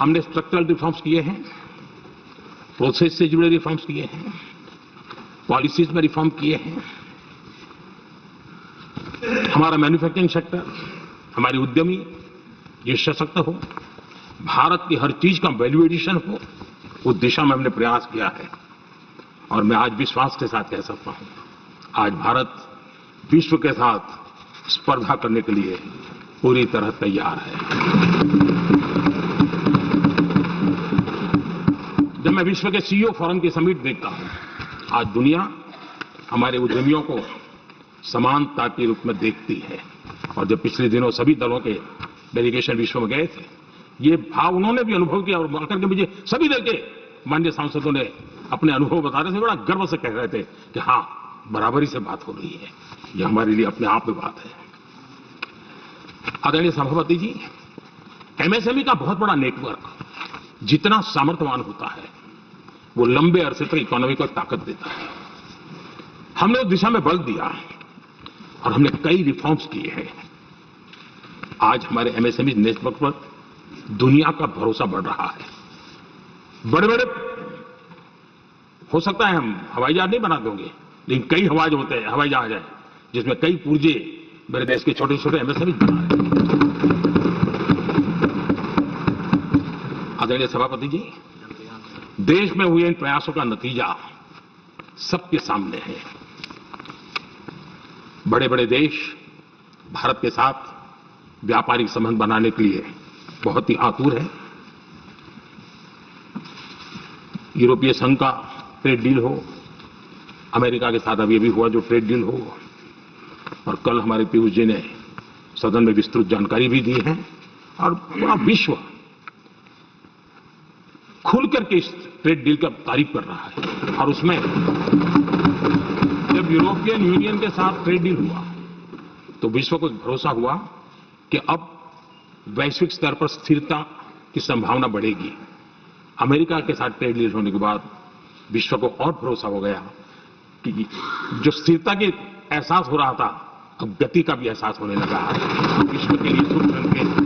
हमने structural reforms किए हैं, प्रोसेस से जुड़े रिफॉर्म्स किए हैं, पॉलिसीज में रिफॉर्म किए हैं। हमारा मैन्युफैक्चरिंग सेक्टर, हमारे उद्यमी ये सशक्त हो, भारत की हर चीज का वैल्यू एडिशन हो, उस दिशा में हमने प्रयास किया है। और मैं आज विश्वास के साथ कह सकता हूं, आज भारत विश्व के साथ स्पर्धा करने के लिए पूरी तरह तैयार है। जब मैं विश्व के सीईओ फोरम की समिट देखता हूं, आज दुनिया हमारे उद्यमियों को समानता के रूप में देखती है। और जब पिछले दिनों सभी दलों के डेलीगेशन विश्व में गए थे, ये भाव उन्होंने भी अनुभव किया और आकर के मुझे सभी दल के माननीय सांसदों ने अपने अनुभव बता रहे थे, बड़ा गर्व से कह रहे थे कि हाँ, बराबरी से बात हो रही है। ये हमारे लिए अपने आप में बात है। आदरणीय सभापति जी, एमएसएमई का बहुत बड़ा नेटवर्क जितना सामर्थ्यवान होता है, वो लंबे अरसे तक इकोनॉमी को ताकत देता है। हमने उस दिशा में बल दिया और हमने कई रिफॉर्म्स किए हैं। आज हमारे एमएसएमई नेटवर्क पर दुनिया का भरोसा बढ़ रहा है। बड़े बड़े हो सकता है हम हवाई जहाज नहीं बना देंगे, लेकिन कई हवाई जहाज हैं जिसमें कई पुर्जे मेरे देश के छोटे छोटे एमएसएमई बना रहे हैं। आदरणीय सभापति जी, देश में हुए इन प्रयासों का नतीजा सबके सामने है। बड़े बड़े देश भारत के साथ व्यापारिक संबंध बनाने के लिए बहुत ही आतुर है। यूरोपीय संघ का ट्रेड डील हो, अमेरिका के साथ अभी हुआ जो ट्रेड डील हो, और कल हमारे पीयूष जी ने सदन में विस्तृत जानकारी भी दी है। और पूरा विश्व खुल करके इस ट्रेड डील का तारीफ कर रहा है। और उसमें जब यूरोपियन यूनियन के साथ ट्रेड डील हुआ तो विश्व को भरोसा हुआ कि अब वैश्विक स्तर पर स्थिरता की संभावना बढ़ेगी। अमेरिका के साथ ट्रेड डील होने के बाद विश्व को और भरोसा हो गया कि जो स्थिरता के एहसास हो रहा था, अब गति का भी एहसास होने लगा है। विश्व के लिए शुभ संकेत